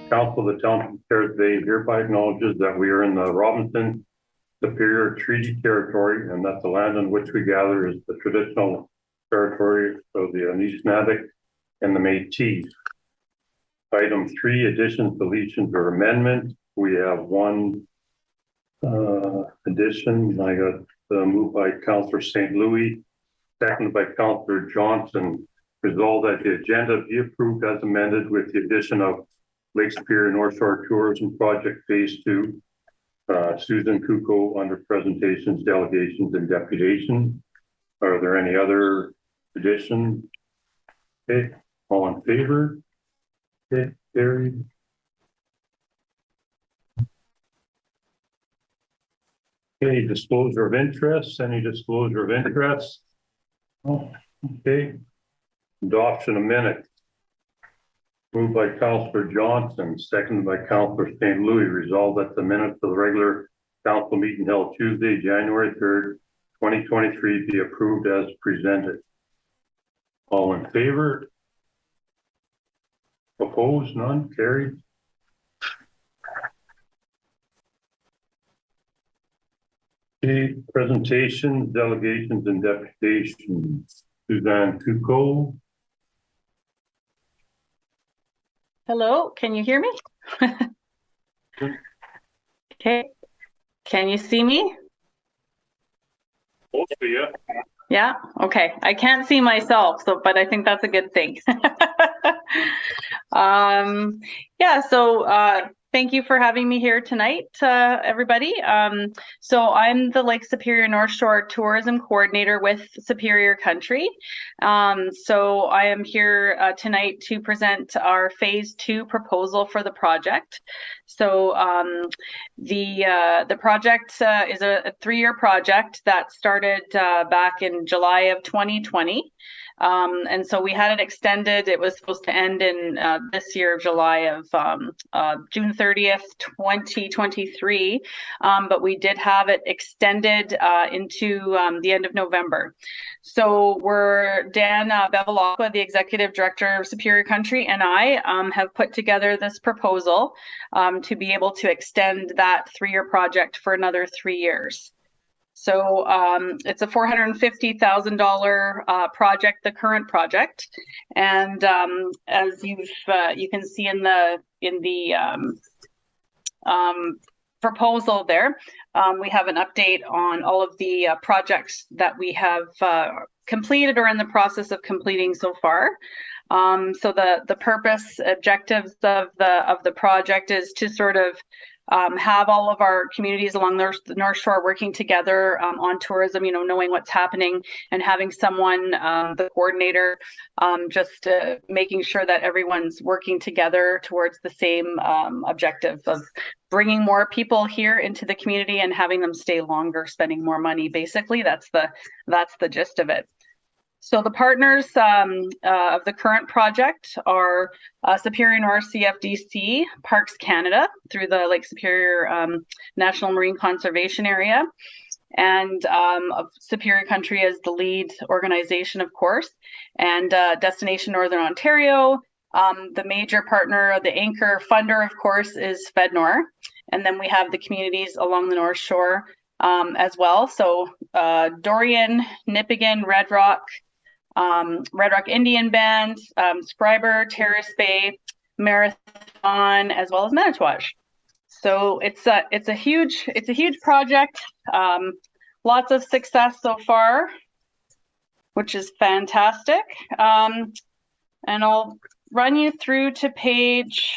Council of the Town of Terrace Bay hereby acknowledges that we are in the Robinson Superior Treaty Territory and that the land on which we gather is the traditional territory of the Anishinaabe and the Métis. Item 3, additions, deletions, or amendments. We have one addition. I got moved by Councillor St. Louis, seconded by Councillor Johnson. Resolved that the agenda be approved as amended with the addition of Lake Superior North Shore Tourism Project Phase 2. Susan Kuko under presentations, delegations, and deputation. Are there any other additions? Okay, all in favor? Okay, carried. Okay, disclosure of interest. Any disclosure of interest? Oh, okay. Adoption of minutes. Moved by Councillor Johnson, seconded by Councillor St. Louis. Resolved that the minutes of the regular council meeting held Tuesday, January 3rd, 2023 be approved as presented. All in favor? Opposed? None? Carried. Okay, presentations, delegations, and deputations. Suzanne Kuko. Hello, can you hear me? Okay, can you see me? Mostly, yeah. Yeah, okay. I can't see myself, but I think that's a good thing. Yeah, so thank you for having me here tonight, everybody. So I'm the Lake Superior North Shore Tourism Coordinator with Superior Country. So I am here tonight to present our Phase 2 proposal for the project. So the project is a 3-year project that started back in July of 2020. And so we had it extended. It was supposed to end in this year, July of June 30th, 2023. But we did have it extended into the end of November. So Dan Bevilacqua, the Executive Director of Superior Country, and I have put together this proposal to be able to extend that 3-year project for another 3 years. So it's a $450,000 project, the current project, and as you can see in the proposal there, we have an update on all of the projects that we have completed or in the process of completing so far. So the purpose, objectives of the project is to sort of have all of our communities along the North Shore working together on tourism, knowing what's happening and having someone, the coordinator, just making sure that everyone's working together towards the same objective of bringing more people here into the community and having them stay longer, spending more money. Basically, that's the gist of it. So the partners of the current project are Superior North CFDC, Parks Canada through the Lake Superior National Marine Conservation Area, and Superior Country as the lead organization, of course, and Destination Northern Ontario. The major partner, the anchor funder, of course, is FedNor, and then we have the communities along the North Shore as well. So Dorian, Nipigon, Red Rock Indian Band, Scriber, Terrace Bay, Marathon, as well as Manitouwadge. So it's a huge project. Lots of success so far, which is fantastic. And I'll run you through to page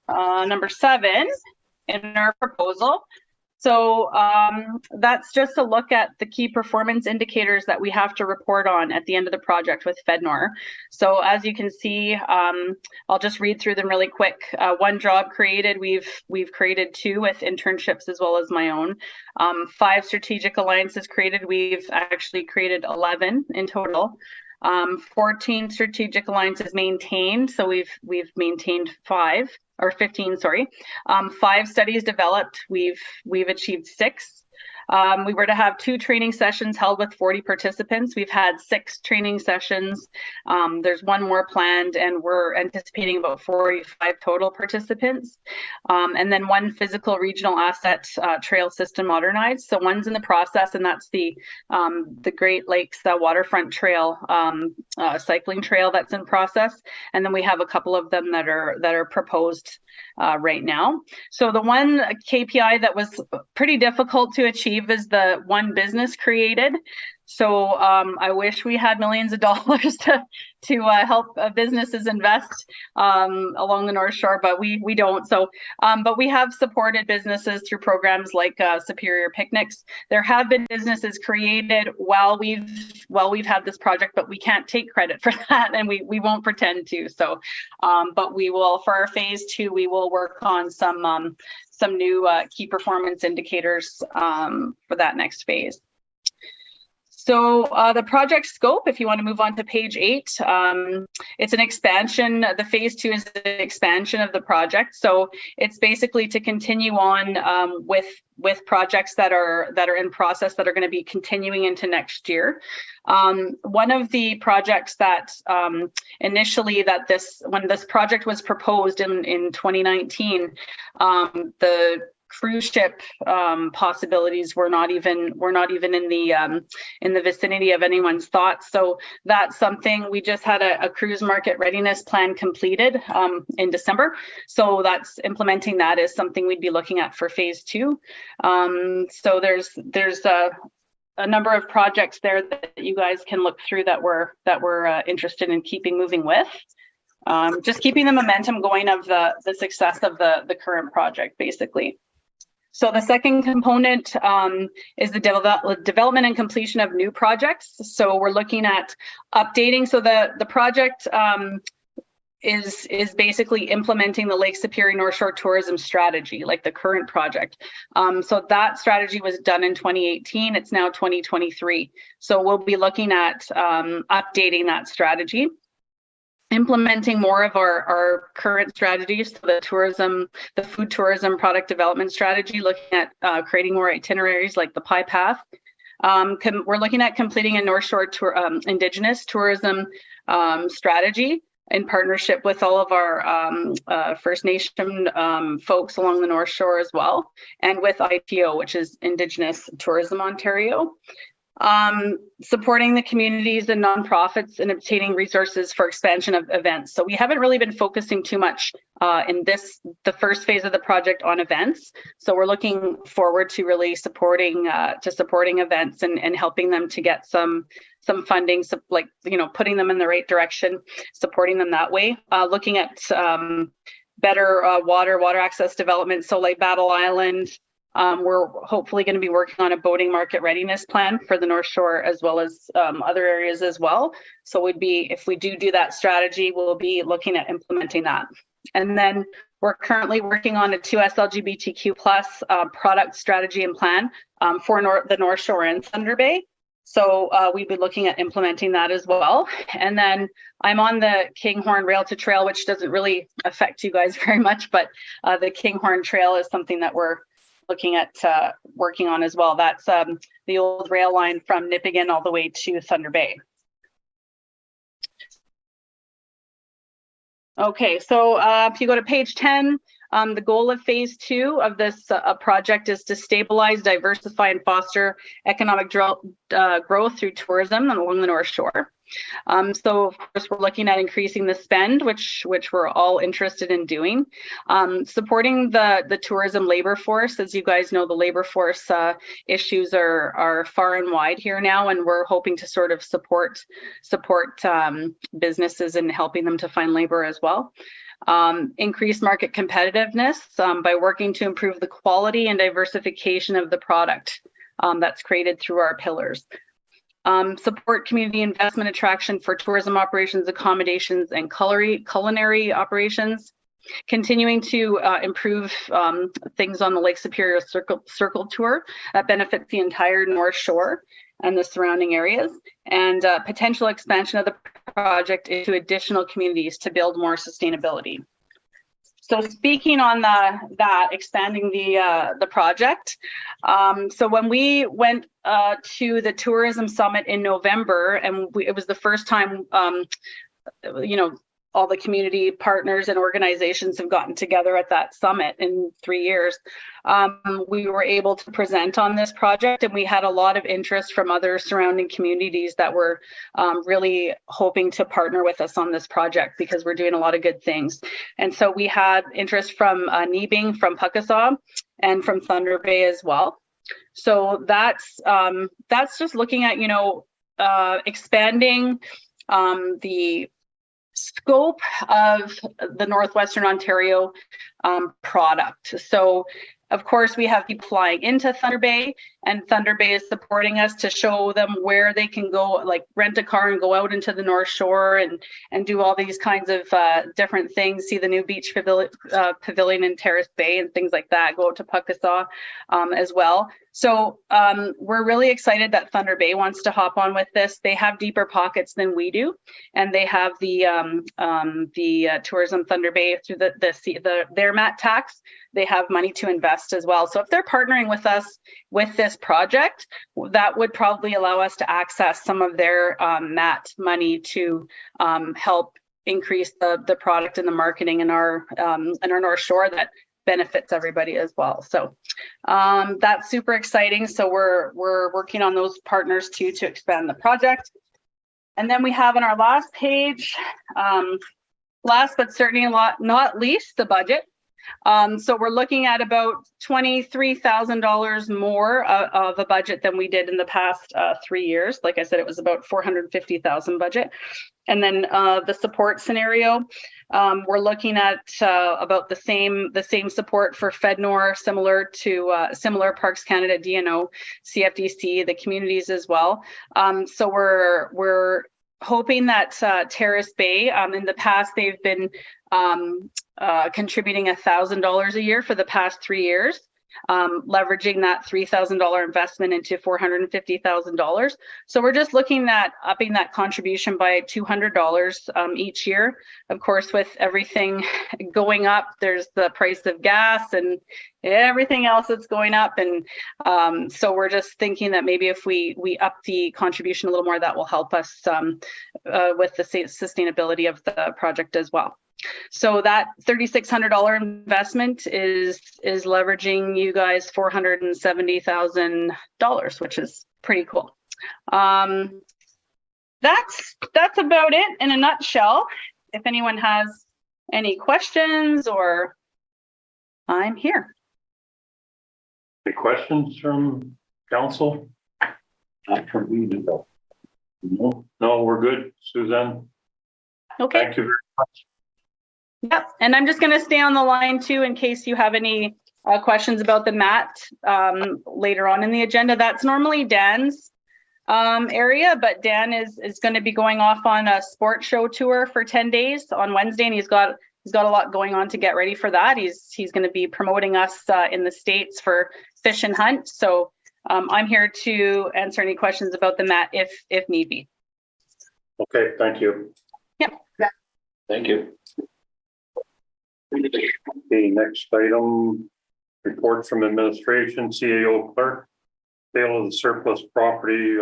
number 7 in our proposal. So that's just a look at the key performance indicators that we have to report on at the end of the project with FedNor. So as you can see, I'll just read through them really quick. 1 job created, we've created 2 with internships as well as my own. 5 strategic alliances created, we've actually created 11 in total. 14 strategic alliances maintained, so we've maintained 5. Or 15, sorry. 5 studies developed, we've achieved 6. We were to have 2 training sessions held with 40 participants. We've had 6 training sessions. There's 1 more planned, and we're anticipating about 45 total participants. And then 1 physical regional asset trail system modernized. So 1's in the process, and that's the Great Lakes waterfront trail, cycling trail that's in process. And then we have a couple of them that are proposed right now. So the one KPI that was pretty difficult to achieve is the 1 business created. So I wish we had millions of dollars to help businesses invest along the North Shore, but we don't. So, but we have supported businesses through programs like Superior Picnics. There have been businesses created while we've had this project, but we can't take credit for that, and we won't pretend to. So, but we will, for our phase 2, we will work on some new key performance indicators for that next phase. So the project scope, if you want to move on to page 8, it's an expansion. The phase 2 is an expansion of the project. So it's basically to continue on with projects that are in process that are going to be continuing into next year. One of the projects that initially when this project was proposed in 2019, the cruise ship possibilities were not even in the vicinity of anyone's thoughts. So that's something. We just had a cruise market readiness plan completed in December. So that's implementing that is something we'd be looking at for phase 2. So there's a number of projects there that you guys can look through that we're interested in keeping moving with. Just keeping the momentum going of the success of the current project, basically. So the second component is the development and completion of new projects. So we're looking at updating. So the project is basically implementing the Lake Superior North Shore tourism strategy, like the current project. So that strategy was done in 2018. It's now 2023. So we'll be looking at updating that strategy, implementing more of our current strategies, so the food tourism product development strategy, looking at creating more itineraries like the Pie Path. We're looking at completing a North Shore Indigenous tourism strategy in partnership with all of our First Nation folks along the North Shore as well, and with ITO, which is Indigenous Tourism Ontario. Supporting the communities and nonprofits and obtaining resources for expansion of events. So we haven't really been focusing too much in the first phase of the project on events. So we're looking forward to really supporting events and helping them to get some funding, so like, putting them in the right direction, supporting them that way. Looking at better water access development. So like Battle Island. We're hopefully going to be working on a boating market readiness plan for the North Shore, as well as other areas as well. So if we do that strategy, we'll be looking at implementing that. And then we're currently working on a 2S LGBTQ plus product strategy and plan for the North Shore and Thunder Bay. So we'd be looking at implementing that as well. And then I'm on the Kinghorn Rail to Trail, which doesn't really affect you guys very much, but the Kinghorn Trail is something that we're looking at working on as well. That's the old rail line from Nipigon all the way to Thunder Bay. Okay, so if you go to page 10, the goal of phase 2 of this project is to stabilize, diversify, and foster economic growth through tourism along the North Shore. So of course we're looking at increasing the spend, which we're all interested in doing. Supporting the tourism labor force. As you guys know, the labor force issues are far and wide here now, and we're hoping to sort of support businesses and helping them to find labor as well. Increase market competitiveness by working to improve the quality and diversification of the product that's created through our pillars. Support community investment attraction for tourism operations, accommodations, and culinary operations. Continuing to improve things on the Lake Superior Circle Tour that benefits the entire North Shore and the surrounding areas, and potential expansion of the project into additional communities to build more sustainability. So speaking on that expanding the project, so when we went to the tourism summit in November, and it was the first time, all the community partners and organizations have gotten together at that summit in 3 years. We were able to present on this project, and we had a lot of interest from other surrounding communities that were really hoping to partner with us on this project because we're doing a lot of good things. And so we had interest from Nebing, from Puckasaw, and from Thunder Bay as well. So that's just looking at expanding the scope of the Northwestern Ontario product. So of course we have people flying into Thunder Bay, and Thunder Bay is supporting us to show them where they can go, like rent a car and go out into the North Shore and do all these kinds of different things, see the new beach pavilion in Terrace Bay and things like that, go out to Puckasaw as well. So we're really excited that Thunder Bay wants to hop on with this. They have deeper pockets than we do, and they have the Tourism Thunder Bay through their MAT tax. They have money to invest as well. So if they're partnering with us with this project, that would probably allow us to access some of their MAT money to help increase the product and the marketing in our North Shore that benefits everybody as well. So that's super exciting. So we're working on those partners too to expand the project. And then we have on our last page, last but certainly not least, the budget. So we're looking at about $23,000 more of a budget than we did in the past 3 years. Like I said, it was about $450,000 budget. And then the support scenario, we're looking at about the same support for FedNor, similar to similar Parks Canada, DNO, CFDC, the communities as well. So we're hoping that Terrace Bay, in the past they've been contributing $1,000 a year for the past 3 years, leveraging that $3,000 investment into $450,000. So we're just looking at upping that contribution by $200 each year. Of course, with everything going up, there's the price of gas and everything else that's going up. And so we're just thinking that maybe if we up the contribution a little more, that will help us with the sustainability of the project as well. So that $3,600 investment is leveraging you guys $470,000, which is pretty cool. That's about it in a nutshell. If anyone has any questions, or I'm here. Any questions from council? Not from me, no. No, we're good, Suzanne. Okay. Thank you very much. Yep, and I'm just going to stay on the line too in case you have any questions about the MAT later on in the agenda. That's normally Dan's area, but Dan is going to be going off on a sports show tour for 10 days on Wednesday, and he's got a lot going on to get ready for that. He's going to be promoting us in the States for Fish and Hunt. So I'm here to answer any questions about the MAT if need be. Okay, thank you. Yep. Thank you. Okay, next item, report from administration, CAO clerk, sale of the surplus property,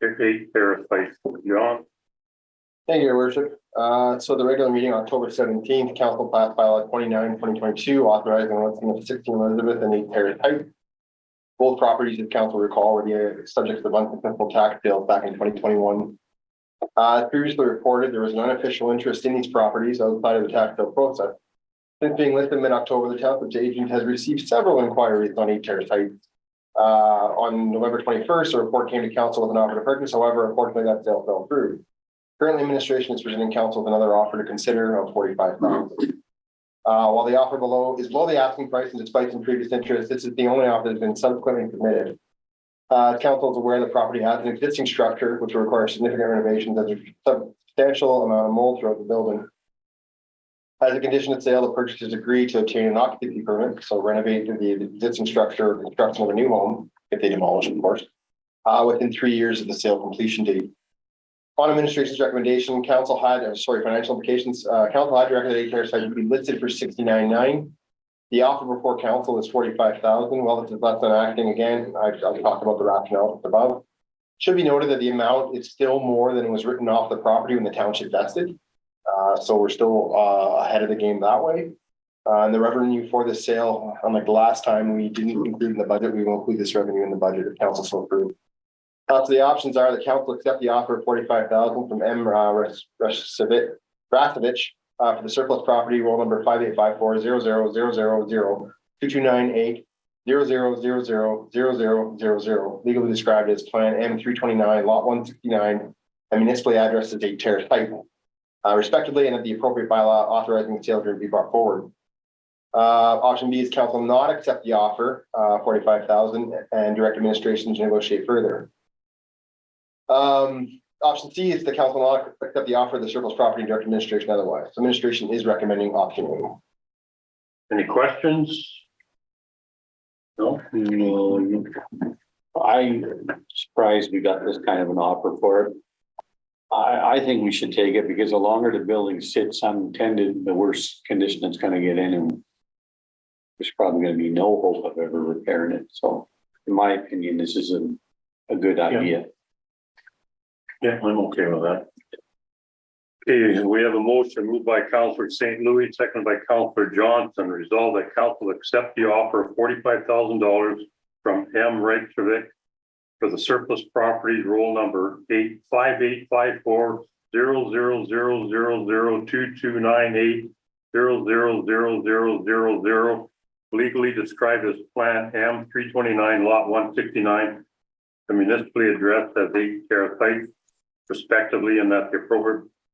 8 Terrace Bay. John? Thank you, Your Worship. So the regular meeting, October 17th, Council passed bylaw 29/2022, authorizing listing of 16 Elizabeth and 8 Terrace Heights. Both properties, if council recall, were the subject of unsuccessful tax sales back in 2021. As previously reported, there was an unofficial interest in these properties outside of the tax sale process. Since being listed mid-October, the township's agent has received several inquiries on 8 Terrace Heights. On November 21st, a report came to council with an offer to purchase. However, unfortunately, that sale fell through. Currently, administration is presenting council with another offer to consider of $45,000. While the offer is below the asking price and despite some previous interest, this is the only offer that's been subsequently submitted. Council is aware the property has an existing structure which will require significant renovations as a substantial amount of mold throughout the building. As a condition of sale, the purchasers agree to obtain an occupancy permit, so renovate the existing structure or construction of a new home, if they demolish, of course, within 3 years of the sale completion date. On administration's recommendation, financial implications, council had directed Terrace site to be listed for 69.9. The offer before council is 45,000. Well, this is less than acting again. I've talked about the rationale above. Should be noted that the amount is still more than was written off the property when the township vested. So we're still ahead of the game that way. And the revenue for the sale, unlike the last time we didn't include in the budget, we will include this revenue in the budget if council so approved. So the options are the council accept the offer of 45,000 from M. Rasevich for the surplus property, roll number 5854-0000-2298-00000000, legally described as Plan M329, Lot 169, and municipally addressed as 8 Terrace Bay, respectively, and that the appropriate bylaw authorizing the sale agreement be brought forward. Option B is council not accept the offer, 45,000, and direct administration to negotiate further. Option C is the council not accept the offer of the surplus property and direct administration otherwise. So administration is recommending option A. Any questions? No? No, I'm surprised we got this kind of an offer for it. I think we should take it because the longer the building sits untended, the worse condition it's gonna get in, and there's probably gonna be no hope of ever repairing it. So in my opinion, this is a good idea. Yeah, I'm okay with that. Okay, we have a motion moved by Councillor St. Louis, seconded by Councillor Johnson. Resolved that council accept the offer of $45,000 from M. Reichsvik for the surplus property, roll number 5854-00002298-000000, legally described as Plan M329, Lot 169, the municipally addressed as 8 Terrace Heights, respectively, and that the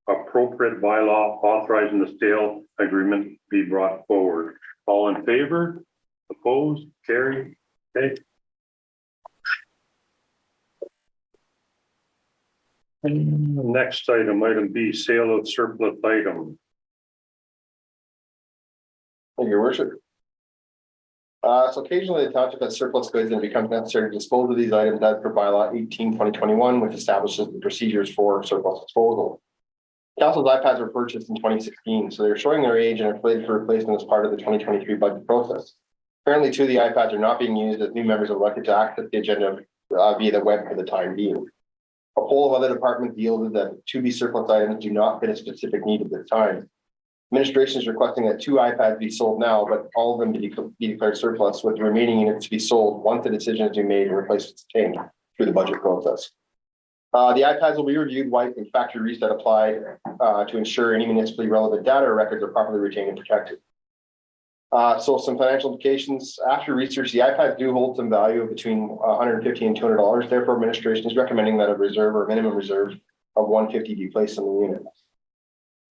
appropriate bylaw authorizing the sale agreement be brought forward. All in favor? Opposed? Carried? Okay. Next item, item B, sale of surplus item. Thank you, Your Worship. So occasionally the township has surplus goods and it becomes necessary to dispose of these items as per bylaw 18/2021, which establishes the procedures for surplus disposal. Council's iPads were purchased in 2016, so they're showing their age and are slated for replacement as part of the 2023 budget process. Currently, 2 of the iPads are not being used as new members are elected to access the agenda via the web for the time being. A poll of other departments yielded that 2B surplus items do not fit a specific need at this time. Administration is requesting that 2 iPads be sold now, but all of them be declared surplus, with the remaining units to be sold once the decision has been made and replacements obtained through the budget process. The iPads will be reviewed, wiped, and factory reset applied to ensure any municipally relevant data or records are properly retained and protected. So some financial implications. After research, the iPads do hold some value of between $150 and $200. Therefore, administration is recommending that a reserve or minimum reserve of $150 be placed on the unit.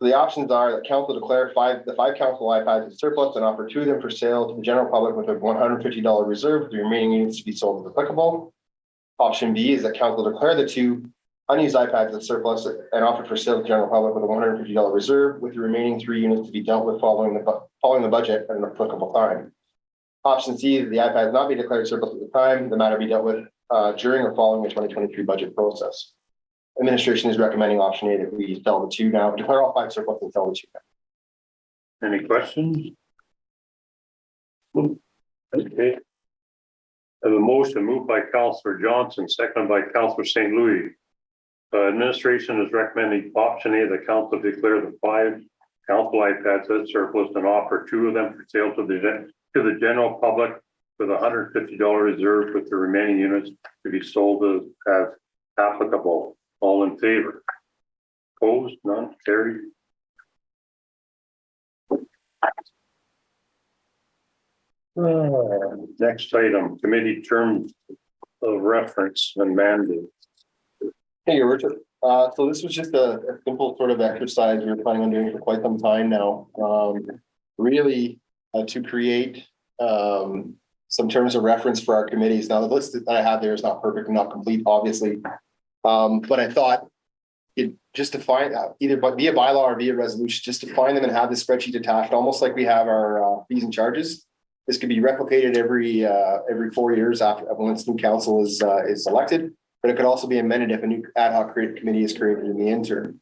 So the options are that council declare the 5 council iPads as surplus and offer 2 of them for sale to the general public with a $150 reserve, with the remaining units to be sold as applicable. Option B is that council declare the 2 unused iPads as surplus and offer for sale to the general public with a $150 reserve, with the remaining 3 units to be dealt with following the budget at an applicable time. Option C is the iPads not be declared surplus at the time, the matter be dealt with during or following the 2023 budget process. Administration is recommending option A, that we sell the 2 now, declare all 5 surplus and sell the 2 now. Any questions? Okay. I have a motion moved by Councillor Johnson, seconded by Councillor St. Louis. Administration is recommending option A, the council declare the 5 council iPads as surplus and offer 2 of them for sale to the general public with a $150 reserve, with the remaining units to be sold as applicable. All in favor? Opposed? None? Carried? Next item, committee terms of reference and mandate. Hey, Your Worship. So this was just a simple sort of exercise we were planning on doing for quite some time now. Really to create some terms of reference for our committees. Now, the list that I have there is not perfect and not complete, obviously. But I thought it just to find either via bylaw or via resolution, just to find them and have the spreadsheet attached, almost like we have our fees and charges. This could be replicated every 4 years after once new council is elected. but it could also be amended if a new ad hoc committee is created in the interim.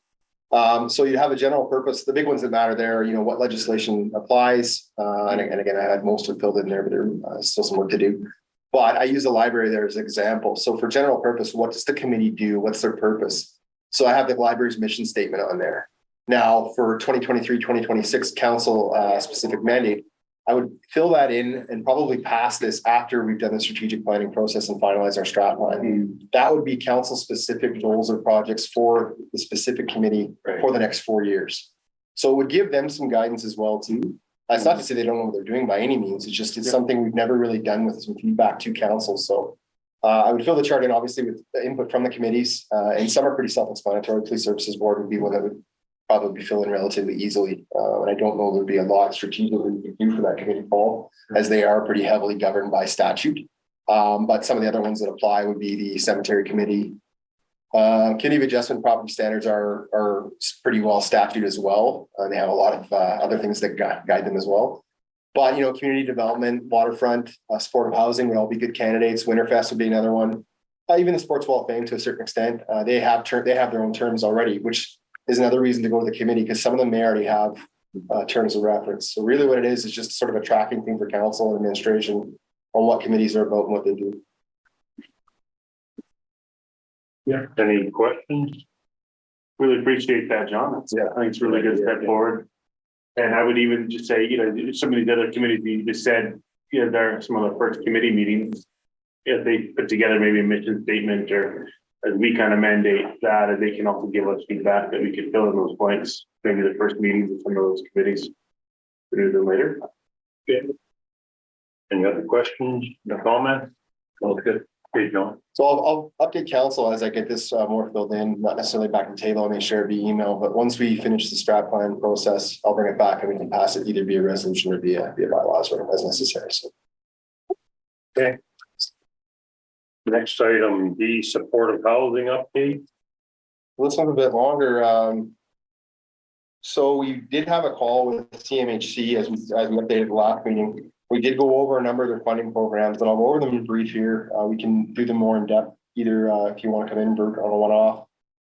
So you have a general purpose. The big ones that matter there, what legislation applies. And again, I had most of it filled in there, but there's still some work to do. But I use the library there as an example. So for general purpose, what does the committee do? What's their purpose? So I have the library's mission statement on there. Now for 2023, 2026 council specific mandate, I would fill that in and probably pass this after we've done the strategic planning process and finalize our strat plan. That would be council specific goals or projects for the specific committee for the next 4 years. So it would give them some guidance as well too. It's not to say they don't know what they're doing by any means. It's something we've never really done with some feedback to council. So I would fill the chart in obviously with input from the committees, and some are pretty self-explanatory. Police Services Board would be one that would probably fill in relatively easily. And I don't know there'd be a lot strategically we could do for that committee, Paul, as they are pretty heavily governed by statute. But some of the other ones that apply would be the cemetery committee. Committee of Adjustment Property Standards are pretty well statuted as well. They have a lot of other things that guide them as well. But, community development, waterfront, supportive housing would all be good candidates. Winterfest would be another one. Even the Sports Wall of Fame to a certain extent. They have their own terms already, which is another reason to go to the committee, because some of them may already have terms of reference. So really what it is just sort of a tracking thing for council and administration on what committees are about and what they do. Yeah. Any questions? Really appreciate that, John. I think it's a really good step forward. And I would even just say, some of the other committees you just said, there are some of the first committee meetings. If they put together maybe a mission statement, or as we kind of mandate that, and they can also give us feedback that we can fill in those blanks, maybe the first meetings of some of those committees sooner than later. Okay. Any other questions, no comments? All good. Okay, John. So I'll update council as I get this more filled in, not necessarily back to the table. I may share it via email, but once we finish the strat plan process, I'll bring it back and we can pass it either via resolution or via bylaws or as necessary. So. Okay. Next item, the supportive housing update. Let's have a bit longer. So we did have a call with CMHC as we updated the last meeting. We did go over a number of their funding programs, and I'll go over them in brief here. We can do them more in depth, either if you want to come in on a one-off,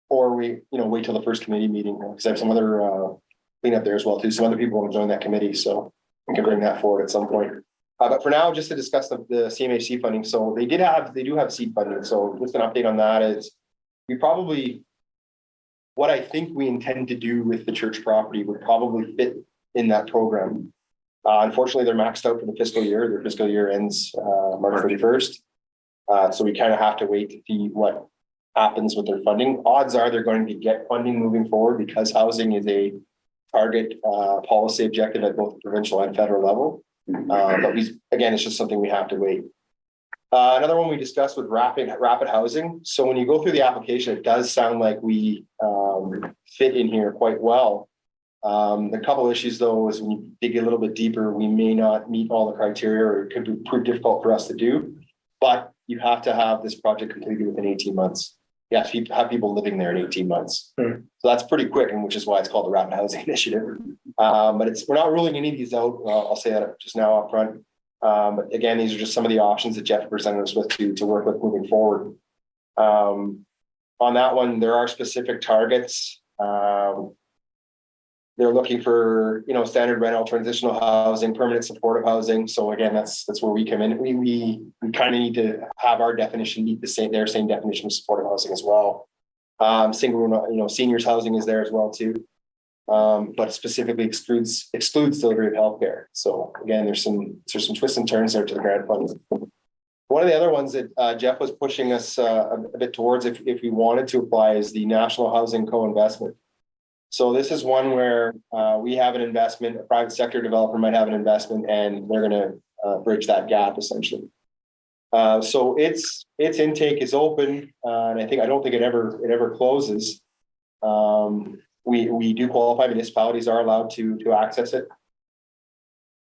or we, wait till the first committee meeting, because I have some other cleanup there as well too. Some other people want to join that committee, so we can bring that forward at some point. But for now, just to discuss the CMHC funding. So they do have seed funding. So just an update on that is what I think we intend to do with the church property would probably fit in that program. Unfortunately, they're maxed out for the fiscal year. Their fiscal year ends March 31st. So we kind of have to wait to see what happens with their funding. Odds are they're going to get funding moving forward, because housing is a target policy objective at both the provincial and federal level. But again, it's just something we have to wait. Another one we discussed with rapid housing. So when you go through the application, it does sound like we fit in here quite well. The couple of issues though is when you dig a little bit deeper, we may not meet all the criteria, or it could be pretty difficult for us to do, but you have to have this project completed within 18 months. You have to have people living there in 18 months. So that's pretty quick, and which is why it's called the Rapid Housing Initiative. But we're not ruling any of these out. I'll say that just now up front. But again, these are just some of the options that Jeff presented us with to work with moving forward. On that one, there are specific targets. They're looking for, standard rental, transitional housing, permanent supportive housing. So again, that's where we come in. We kind of need to have our definition meet their same definition of supportive housing as well. Single, seniors housing is there as well too, but specifically excludes delivery of healthcare. So again, there's some twists and turns there to the grant funds. One of the other ones that Jeff was pushing us a bit towards, if we wanted to apply, is the National Housing Co-Investment. So this is one where we have an investment, a private sector developer might have an investment, and they're going to bridge that gap essentially. So its intake is open, and I don't think it ever closes. We do qualify. Municipalities are allowed to access it.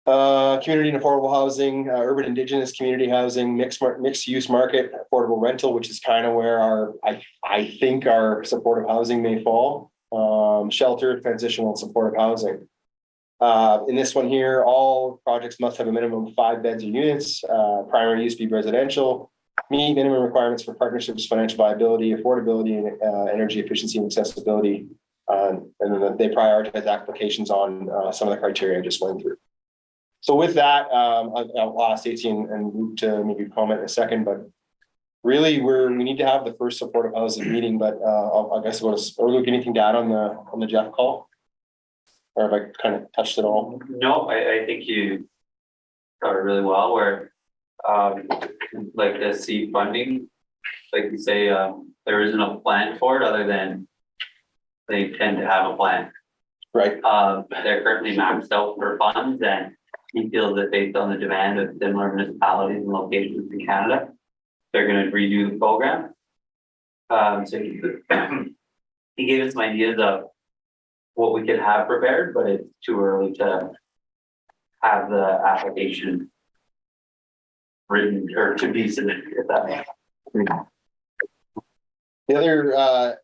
Community and affordable housing, urban indigenous community housing, mixed use market, affordable rental, which is kind of where I think our supportive housing may fall. Shelter, transitional, and supportive housing. In this one here, all projects must have a minimum of 5 beds or units. Primary use be residential. meet minimum requirements for partnerships, financial viability, affordability, and energy efficiency and accessibility. And then they prioritize applications on some of the criteria I just went through. So with that, I'll ask Stacey and Luke to maybe comment in a second, but really we need to have the first supportive housing meeting, but I guess or Luke, anything to add on the Jeff call? Or have I kind of touched it all? No, I think you covered really well where, like the seed funding, like you say, there isn't a plan for it other than they tend to have a plan. Right. They're currently maxed out for funds and he feels that based on the demand of similar municipalities and locations in Canada, they're going to redo the program. So he gave us some ideas of what we could have prepared, but it's too early to have the application written or to be submitted, if that makes sense. The other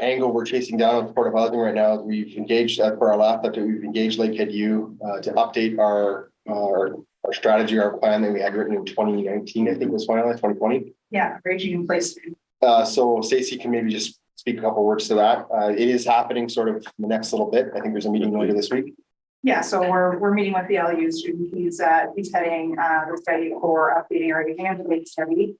angle we're chasing down on supportive housing right now is we've engaged for our last update, we've engaged Lakehead U to update our strategy, our plan that we had written in 2019, I think was finalized 2020. Yeah, raging in place. So Stacey can maybe just speak a couple words to that. It is happening sort of the next little bit. I think there's a meeting later this week. Yeah, so we're meeting with the LU student. He's heading the study for updating our exam study.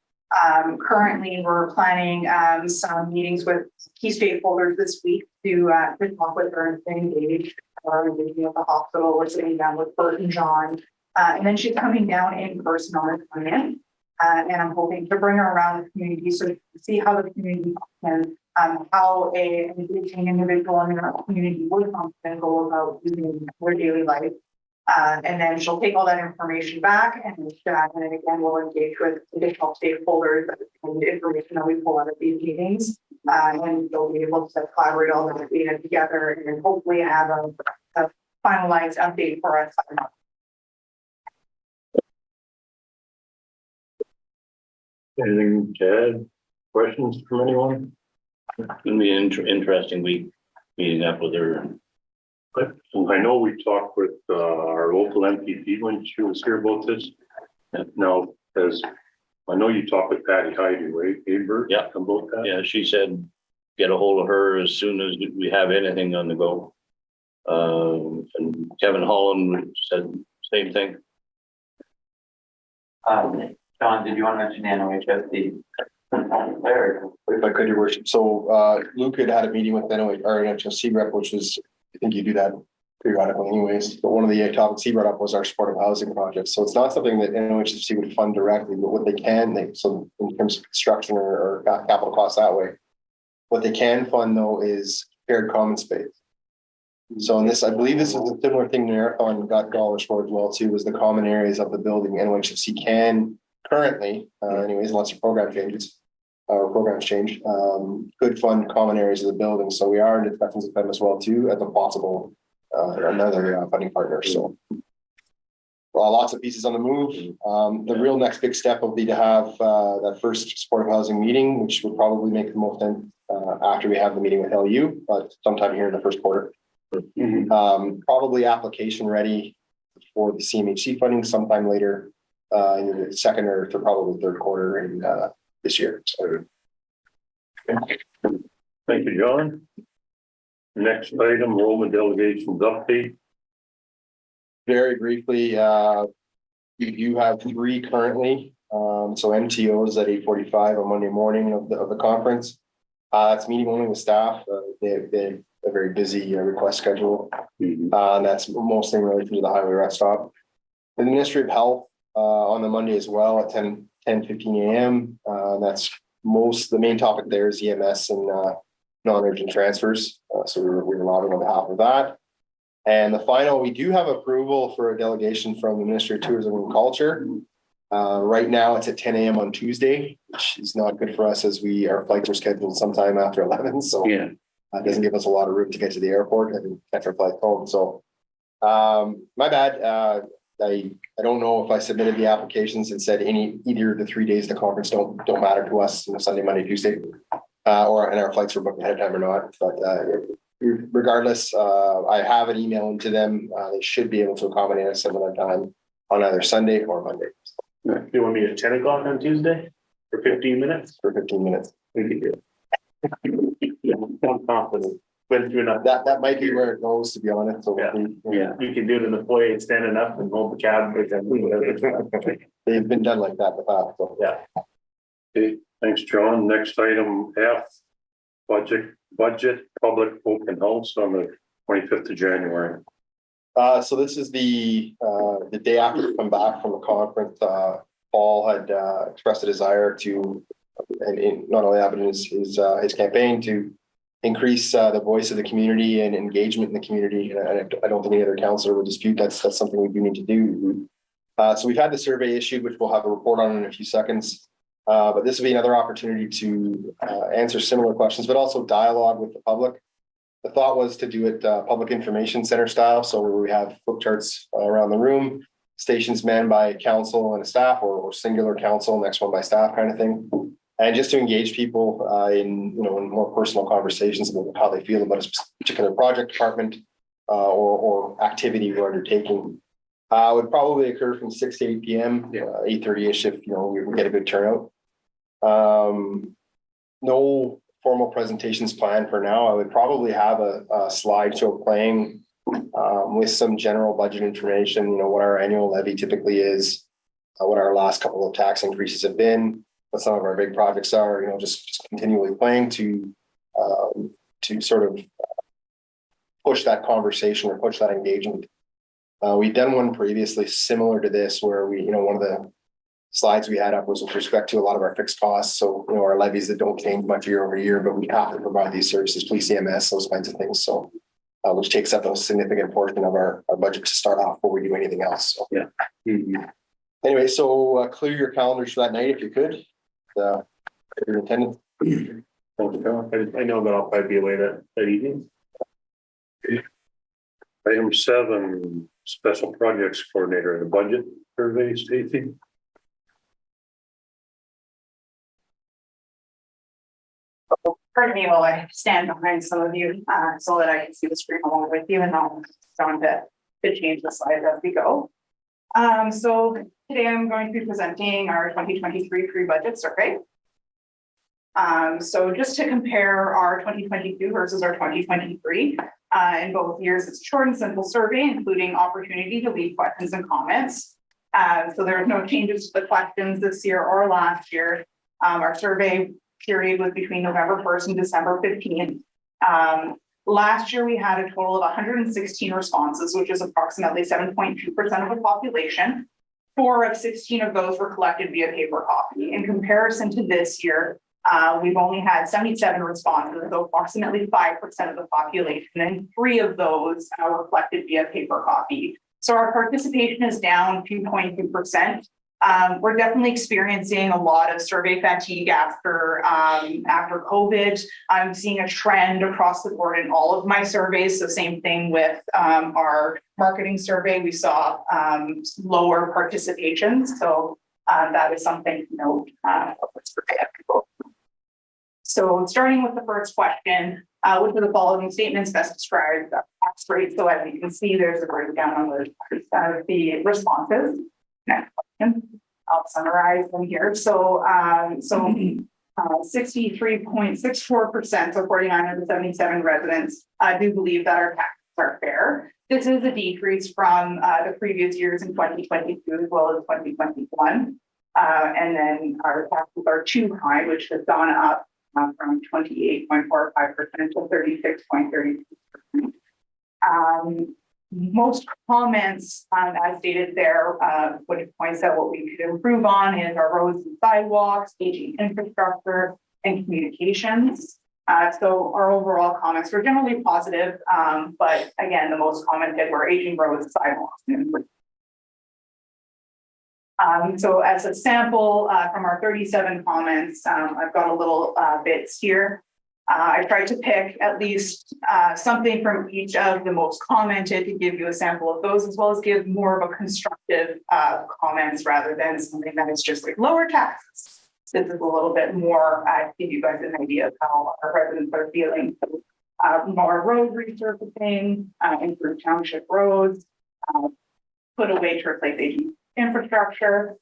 Currently, we're planning some meetings with key stakeholders this week to talk with her and engage. We're meeting at the hospital. We're sitting down with Bert and John, and then she's coming down in person on the 20th. And I'm hoping to bring her around the community so to see how the community can, how an engaging individual in our community would function and go about using their daily life. And then she'll take all that information back and then again, we'll engage with additional stakeholders and information that we pull out of these meetings. And they'll be able to collaborate all that data together and hopefully have a finalized update for us. Anything to add? Questions from anyone? It's gonna be an interesting week meeting up with her. I know we talked with our local MPP when she was here about this. Now, as I know you talked with Patty Heidi, right? Bert? Yeah. About that? Yeah, she said, get a hold of her as soon as we have anything on the go. And Kevin Holland said same thing. John, did you want to mention the NOHSD? If I could, your worship. So Luke had a meeting with NHSC rep, which was, I think you do that periodically anyways. But one of the topics he brought up was our supportive housing project. So it's not something that NHSC would fund directly, but what they can, so in terms of construction or capital costs that way, what they can fund though is shared common space. So in this, I believe this is a similar thing Marathon got dollars for as well too, was the common areas of the building. NHSC can currently, anyways, unless the program changes. Our programs change, could fund common areas of the building. So we are in discussions with them as well too, as a possible another funding partner. So lots of pieces on the move. The real next big step will be to have that first supportive housing meeting, which would probably make the most sense after we have the meeting with LU, but sometime here in the first quarter. Probably application ready for the CMHC funding sometime later in the second or probably third quarter in this year. So. Thank you, John. Next item, Roman delegations update. Very briefly, you have 3 currently. So MTOs at 8:45 on Monday morning of the conference. It's meeting only with staff. They have a very busy request schedule. And that's mostly in relation to the highway rest stop. The Ministry of Health on the Monday as well at 10:15 a.m. That's the main topic there is EMS and non-urgent transfers. So we're lobbying on behalf of that. And the final, we do have approval for a delegation from the Ministry of Tourism and Culture. Right now it's at 10 a.m. on Tuesday, which is not good for us as our flights are scheduled sometime after 11. So yeah, it doesn't give us a lot of room to get to the airport and catch our flight home. So my bad. I don't know if I submitted the applications and said either of the 3 days of the conference don't matter to us, Sunday, Monday, Tuesday, and our flights were booked ahead of time or not. But regardless, I have an email into them. They should be able to accommodate us some of that time on either Sunday or Monday. Do you want me at 10 o'clock on Tuesday for 15 minutes? For 15 minutes. We can do it. I'm confident. Went through enough. That might be where it goes, to be honest, so. Yeah. Yeah. You can do it in the foyer and standing up and hold the cab. They've been done like that in the past, so. Yeah. Okay, thanks, John. Next item F, budget public open house on the 25th of January. So this is the day after we come back from the conference, Paul had, expressed a desire to, and not only that, but his campaign to increase, the voice of the community and engagement in the community. And I don't think any other councillor would dispute that's something we do need to do. So we've had the survey issued, which we'll have a report on in a few seconds. But this will be another opportunity to, answer similar questions, but also dialogue with the public. The thought was to do it public information center style, so where we have flip charts around the room, stations manned by council and staff, or singular council, next one by staff kind of thing. And just to engage people in more personal conversations about how they feel about a particular project, department, or activity we're undertaking. Would probably occur from 6 to 8 p.m. 8:30ish if we get a good turnout. No formal presentations planned for now. I would probably have a slideshow playing with some general budget information, what our annual levy typically is, what our last couple of tax increases have been, what some of our big projects are, just continually playing to sort of push that conversation or push that engagement. We've done one previously similar to this where one of the slides we had up was with respect to a lot of our fixed costs. So, our levies that don't change much year over year, but we have to provide these services, police, EMS, those kinds of things. So, which takes up a significant portion of our budget to start off before we do anything else. So, Yeah. Mm-hmm. Anyway, so clear your calendars for that night if you could. If you're in attendance. I know that I'll probably be away that evening. Item 7, special projects coordinator, the budget survey, Stacy. Pardon me while I stand behind some of you, so that I can see the screen along with you, and I'll start to change the slides as we go. So today I'm going to be presenting our 2023 pre-budget survey. So just to compare our 2022 versus our 2023, in both years, it's a short and simple survey, including opportunity to leave questions and comments. So there are no changes to the questions this year or last year. Our survey period was between November 1st and December 15th. Last year, we had a total of 116 responses, which is approximately 7.2% of the population. 4 of 16 of those were collected via paper copy. In comparison to this year, we've only had 77 responses, so approximately 5% of the population, and 3 of those were collected via paper copy. So our participation is down 2.2%. We're definitely experiencing a lot of survey fatigue after COVID. I'm seeing a trend across the board in all of my surveys. So same thing with our marketing survey. We saw lower participation. So that is something to note for the survey. So starting with the first question, which of the following statements best describes the tax rate? So as you can see, there's a breakdown on the responses. Next question. I'll summarize them here. So 63.64%, so 49 of the 77 residents do believe that our taxes are fair. This is a decrease from the previous years in 2022 as well as 2021. And then our taxes are too high, which has gone up from 28.45% to 36.32%. Most comments, as stated there, which points out what we could improve on is our roads and sidewalks, aging infrastructure, and communications. So our overall comments were generally positive, but again, the most commented were aging roads, sidewalks, and so as a sample from our 37 comments, I've got a little bits here. I tried to pick at least something from each of the most commented to give you a sample of those, as well as give more of a constructive comments rather than something that is just like lower taxes. This is a little bit more to give you guys an idea of how our residents are feeling. So, more road resurfacing, improved township roads, put away to replace aging infrastructure,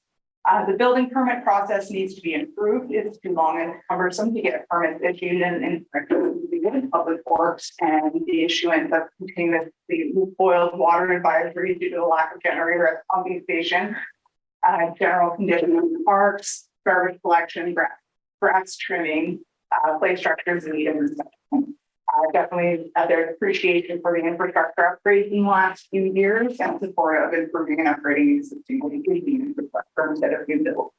The building permit process needs to be improved. It's too long and cumbersome to get permits issued and public works, and the issuance of continuously boiled water advisory due to the lack of generator at the pumping station. General conditions of the parks, garbage collection, grass trimming, play structures in need of inspection. Definitely there's appreciation for the infrastructure upgrades in the last few years and support of improving and upgrading existing infrastructure instead of new build.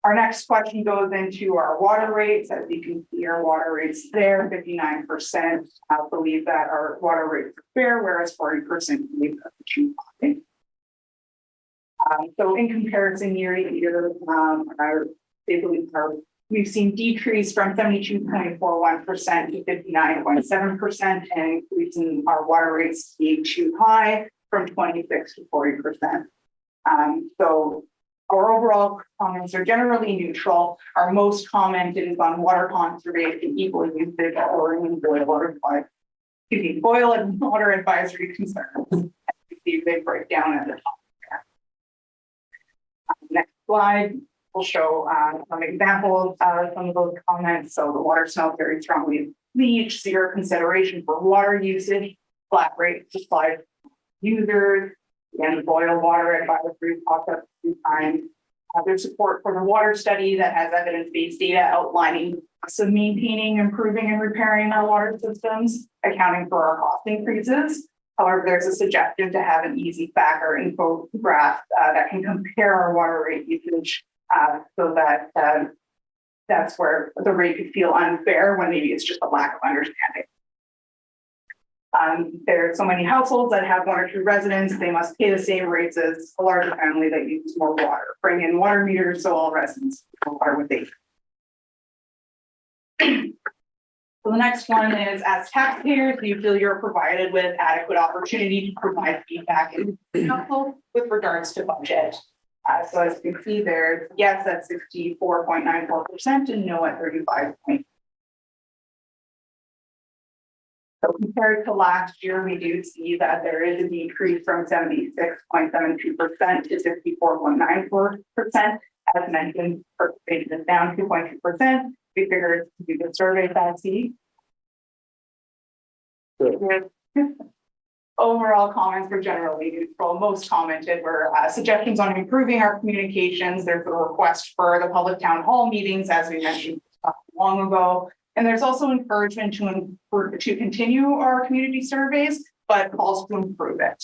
Our next question goes into our water rates. As you can see, our water rates there, 59%. I believe that our water rates are fair, whereas 40% believe that the too high. So in comparison year to year, they believe we've seen decrease from 72.41% to 59.7%, and increase in our water rates being too high from 26 to 40%. So our overall comments are generally neutral. Our most commented is on water conservation, equal usage, or boil and water advisory concerns. You see they break down at the top there. Next slide will show some examples of some of those comments. So the water smells very strongly bleach, zero consideration for water usage, flat rate supply users, and boil water advisory popped up a few times. There's support for the water study that has evidence-based data outlining some maintaining, improving, and repairing our water systems, accounting for our cost increases. However, there's a suggestion to have an easy factor infograph that can compare our water rate usage so that that's where the rate could feel unfair when maybe it's just a lack of understanding. There are so many households that have one or two residents, they must pay the same rates as a larger family that uses more water. Bring in water meters so all residents have water with they. So the next one is, as taxpayers, do you feel you're provided with adequate opportunity to provide feedback in council with regards to budget? So as you can see there, yes at 64.94% and no at 35%. So compared to last year, we do see that there is a decrease from 76.72% to 64.94%. As mentioned, participation is down 2.2%. We figured to do the survey that see. Overall comments were generally neutral. Most commented were suggestions on improving our communications. There's a request for the public town hall meetings, as we mentioned long ago. And there's also encouragement to continue our community surveys, but also to improve it.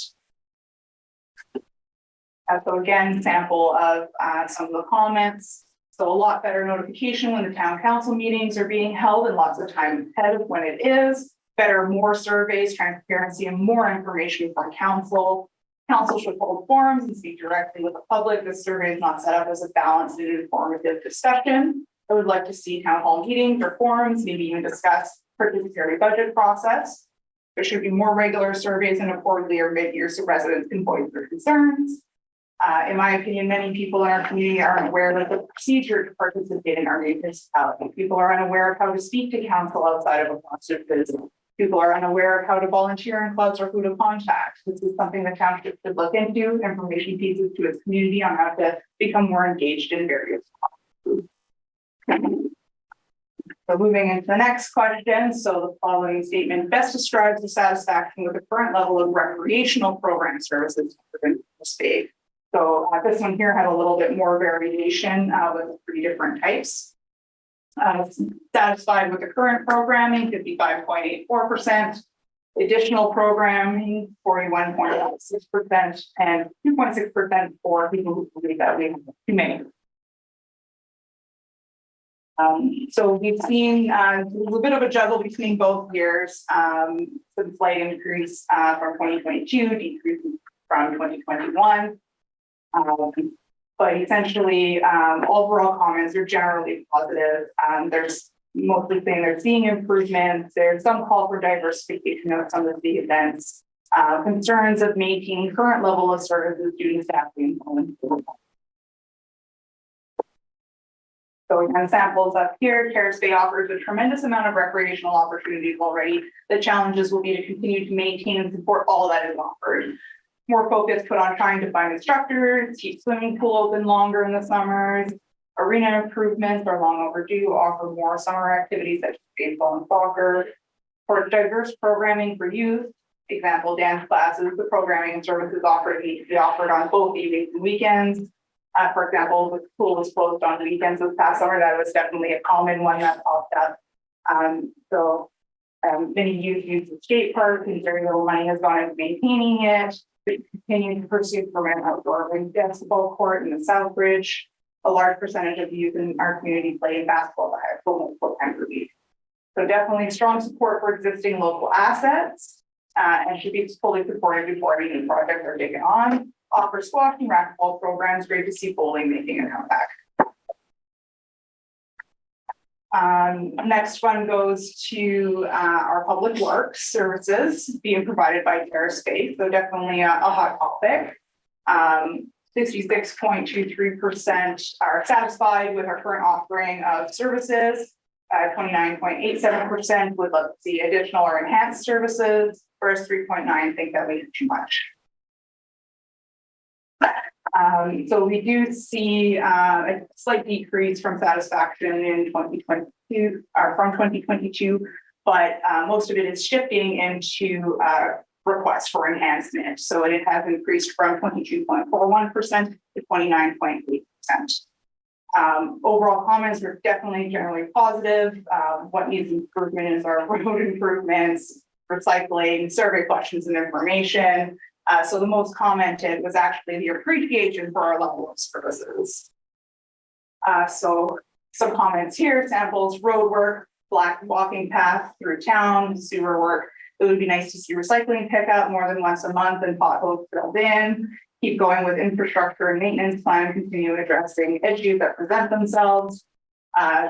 So again, sample of some of the comments. So a lot better notification when the town council meetings are being held and lots of time ahead of when it is. Better, more surveys, transparency, and more information from council. Council should hold forums and speak directly with the public. This survey is not set up as a balanced and informative discussion. I would like to see town hall meetings or forums, maybe even discuss participatory budget process. There should be more regular surveys in a quarterly or mid-year so residents can voice their concerns. In my opinion, many people in our community aren't aware of the procedure to participate in our municipality. People are unaware of how to speak to council outside of a positive visit. People are unaware of how to volunteer in clubs or who to contact. This is something the township should look into, information pieces to its community on how to become more engaged in various topics. So moving into the next question. So the following statement best describes the satisfaction with the current level of recreational program services within the state. So this one here had a little bit more variation with 3 different types. Satisfied with the current programming, 55.84%. Additional programming, 41.6%, and 2.6% for people who believe that we have too many. So we've seen a bit of a juggle between both years, some slight increase from 2022, decrease from 2021. But essentially, overall comments are generally positive. There's mostly saying they're seeing improvements. There's some call for diversification of some of the events, concerns of maintaining current level of services, student staffing. So we have samples up here. Terrace Bay offers a tremendous amount of recreational opportunities already. The challenges will be to continue to maintain and support all that is offered. more focus put on trying to find instructors, keep swimming pool open longer in the summers. Arena improvements are long overdue, offer more summer activities such as baseball and soccer. For diverse programming for youth, example, dance classes, the programming and services offered need to be offered on both evenings and weekends. For example, the pool was closed on weekends this past summer. That was definitely a common one that popped up. Many youth use the skate park and very little money has gone into maintaining it. We continue to pursue permanent outdoor basketball court in the Southbridge. A large percentage of youth in our community play basketball by high school multiple times a week. So definitely strong support for existing local assets and should be fully supported before any new projects are taken on. Offer squash and racquetball programs. Great to see bowling making a comeback. Next one goes to our public works services being provided by Terrace Bay. So definitely a hot topic. 66.23% are satisfied with our current offering of services. 29.87% would love to see additional or enhanced services, whereas 3.9% think that we do too much. So we do see a slight decrease from satisfaction in 2022 or from 2022, but most of it is shifting into requests for enhancement. So it has increased from 22.41% to 29.8%. Overall comments are definitely generally positive. What needs improvement is our road improvements, recycling, survey questions and information. So the most commented was actually the appreciation for our level of services. So some comments here, samples, road work, black walking path through town, sewer work. It would be nice to see recycling pickup more than once a month and potholes filled in. Keep going with infrastructure and maintenance plan, continue addressing issues that present themselves.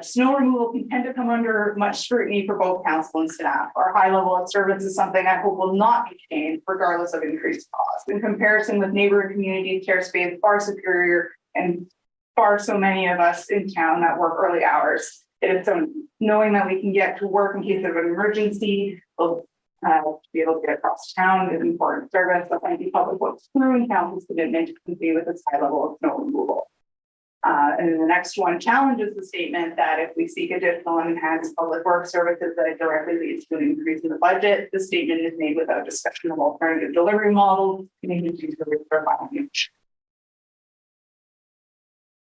Snow removal can tend to come under much scrutiny for both council and staff. Our high level of service is something I hope will not be changed regardless of increased cost. In comparison with neighboring communities, Terrace Bay is far superior and far so many of us in town that work early hours. It is knowing that we can get to work in case of an emergency, we'll be able to get across town is important service. So thank you, Public Works crew and council's commitment to continue with this high level of snow removal. And then the next one challenges the statement that if we seek additional and enhanced public works services, that it directly leads to an increase in the budget. The statement is made without discussion of alternative delivery models. The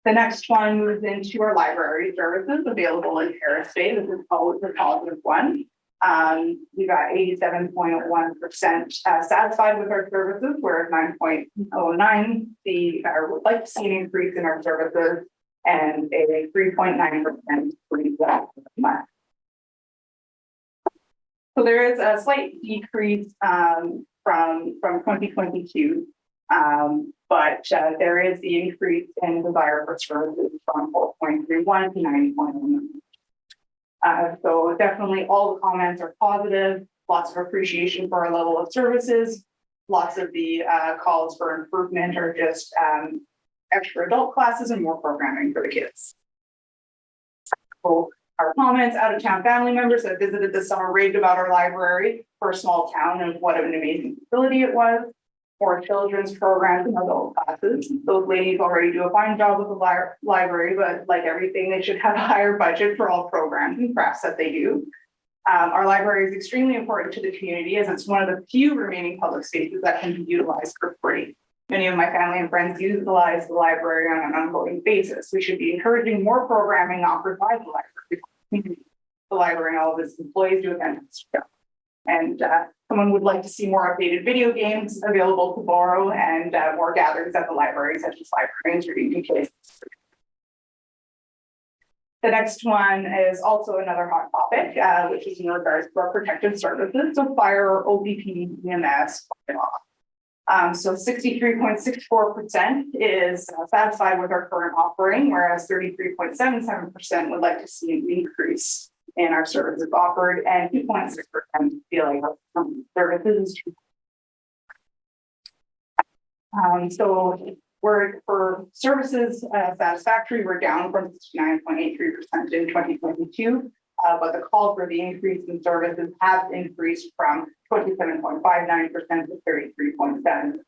next one moves into our library services available in Terrace Bay. This is always a positive one. We got 87.1% satisfied with our services, whereas 9.09% would like to see an increase in our services and a 3.9% believe that. So there is a slight decrease from 2022, but there is the increase in desire for services from 4.31 to 9.1. So definitely all the comments are positive, lots of appreciation for our level of services. Lots of the calls for improvement are just extra adult classes and more programming for the kids. So our comments, out of town family members that visited this summer raved about our library for a small town and what an amazing facility it was. For children's programs and adult classes. Those ladies already do a fine job with the library, but like everything, they should have a higher budget for all programs and crafts that they do. Our library is extremely important to the community as it's one of the few remaining public spaces that can be utilized for free. Many of my family and friends utilize the library on an ongoing basis. We should be encouraging more programming offered by the library. The library and all of its employees do events. And someone would like to see more updated video games available to borrow and more gatherings at the library, such as librarians reading places. The next one is also another hot topic, which is in regards to our protective services, so fire, OPP, EMS, so 63.64% is satisfied with our current offering, whereas 33.77% would like to see an increase in our services offered, and 2.6% feel like our services. So we're for services satisfactory, we're down from 69.83% in 2022, but the call for the increase in services has increased from 27.59% to 33.7%.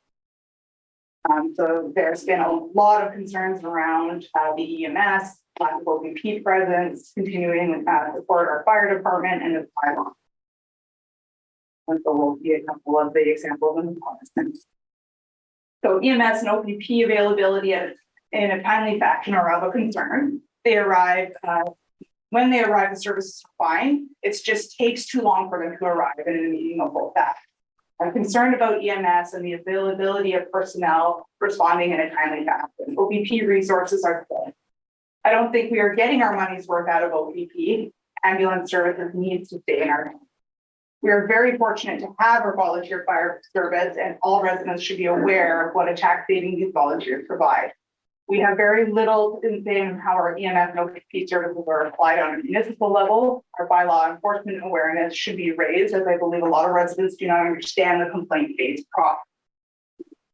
So there's been a lot of concerns around the EMS, lack of OPP presence, continuing to support our fire department and the fire law. And so we'll see a couple of the examples in the comments. So EMS and OPP availability in a timely fashion are of a concern. They arrive, when they arrive, the services are fine. It just takes too long for them to arrive in a meeting of both that. I'm concerned about EMS and the availability of personnel responding in a timely fashion. OPP resources are full. I don't think we are getting our money's worth out of OPP. Ambulance services needs to stay in our town. We are very fortunate to have our volunteer fire service, and all residents should be aware of what a tax saving these volunteers provide. We have very little in saying how our EMS and OPP services are applied on a municipal level. Our bylaw enforcement awareness should be raised, as I believe a lot of residents do not understand the complaint-based process.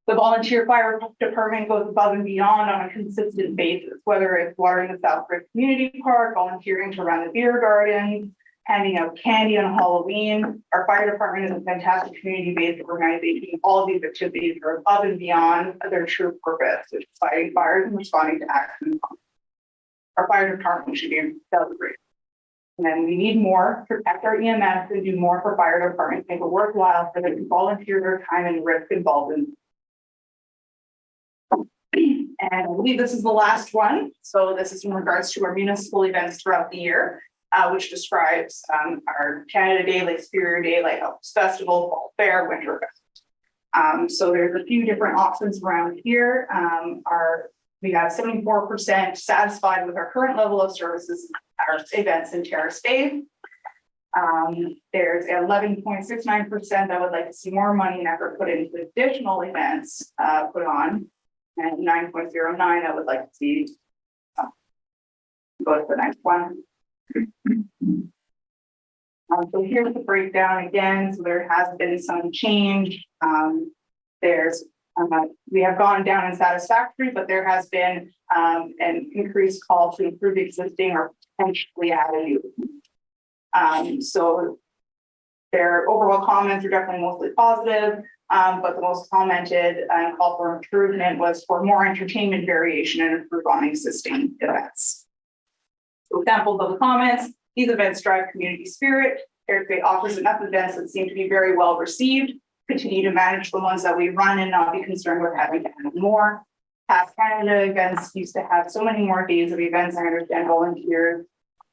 The volunteer fire department goes above and beyond on a consistent basis, whether it's watering the Southbridge Community Park, volunteering to run the beer garden, handing out candy on Halloween. Our fire department is a fantastic community-based organization. All of these activities are above and beyond their true purpose, which is fighting fires and responding to accidents. Our fire department should be celebrated. And then we need more to protect our EMS and do more for fire departments, make it worthwhile for them to volunteer their time and risk involved in. And I believe this is the last one. So this is in regards to our municipal events throughout the year. Which describes our Canada Day, Lake Superior Day, Lighthouse Festival, Fall Fair, Winter Fest. So there's a few different options around here. We have 74% satisfied with our current level of services, our events in Terrace Bay. There's 11.69% that would like to see more money and effort put into additional events put on, and 9.09 that would like to see go to the next one. So here's the breakdown again. So there has been some change. We have gone down in satisfactory, but there has been an increased call to improve existing or potentially add a new. So their overall comments are definitely mostly positive, but the most commented and call for improvement was for more entertainment variation and improve on existing events. So examples of the comments: these events drive community spirit. Terrace Bay offers enough events that seem to be very well received. Continue to manage the ones that we run and not be concerned with having to add more. Past Canada events used to have so many more days of events. I understand volunteers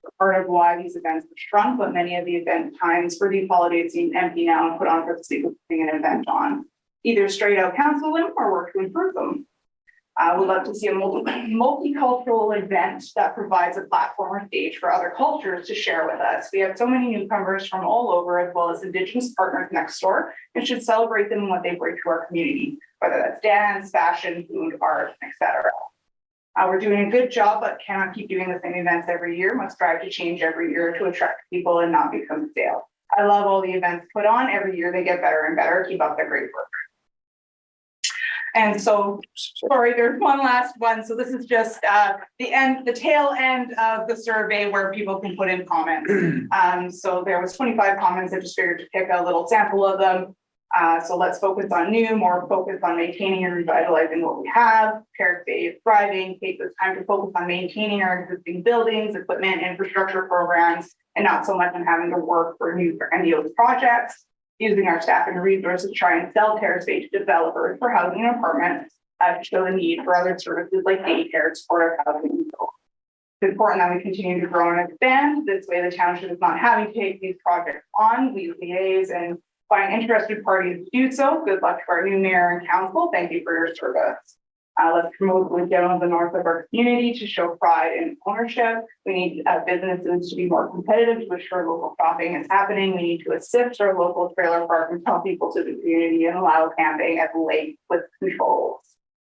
are part of why these events have shrunk, but many of the event times for these holidays seem empty now and put on for the sake of putting an event on. Either straight out cancel them or work to improve them. We'd love to see a multicultural event that provides a platform or stage for other cultures to share with us. We have so many newcomers from all over, as well as Indigenous partners next door, and should celebrate them and what they bring to our community, whether that's dance, fashion, food, art, etc. We're doing a good job, but cannot keep doing the same events every year. Must strive to change every year to attract people and not become stale. I love all the events put on. Every year they get better and better. Keep up the great work. And so, sorry, there's one last one. So this is just the tail end of the survey where people can put in comments. So there was 25 comments. I just figured to pick a little sample of them. So let's focus on new, more focus on maintaining and revitalizing what we have. Terrace Bay is thriving. Take this time to focus on maintaining our existing buildings, equipment, infrastructure programs, and not so much on having to work for new grandiose projects. Using our staff and resources to try and sell Terrace Bay to developers for housing and apartments to show the need for other services like daycare, supportive housing. It's important that we continue to grow and expand. This way the township is not having to take these projects on. We liaise and find interested parties to do so. Good luck to our new mayor and council. Thank you for your service. Let's promote the down of the north of our community to show pride and ownership. We need businesses to be more competitive to ensure local shopping is happening. We need to assist our local trailer park and tell people to the community and allow camping at the lake with controls.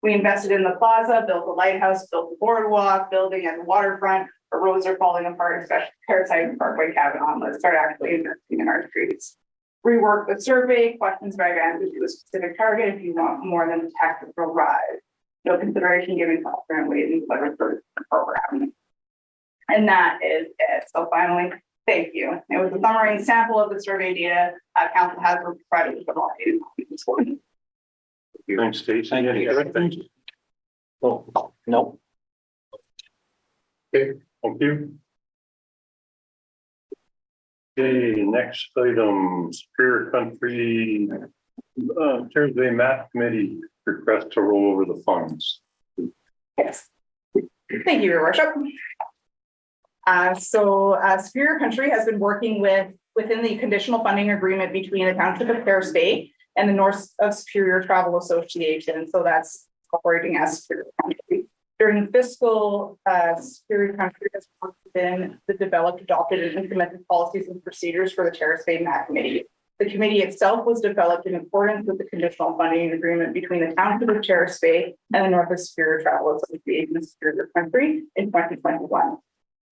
We invested in the plaza, built the lighthouse, built the boardwalk, building at the waterfront. The roads are falling apart, especially Terrace and Parkway Kavanaugh. Let's start actually investing in our streets. Rework the survey, questions by answers to a specific target if you want more than a tactical ride. No consideration given to alternate ways and clever service program. And that is it. So finally, thank you. It was a summary and sample of the survey data council has provided with the Thanks, Stacy. Thank Any you. other things? Oh, No. okay, thank you. Okay, next item, Superior Country, Terrace Bay Map Committee request to roll over the funds. Yes. Thank you, Your Worship. Superior Country has been working within the conditional funding agreement between the Township of Terrace Bay and the North of Superior Travel Association. So that's operating as Superior Country. During fiscal, Superior Country has worked within the developed, adopted, and implemented policies and procedures for the Terrace Bay Map Committee. The committee itself was developed in accordance with the conditional funding agreement between the Township of Terrace Bay and the North of Superior Travel Association of Superior Country in 2021.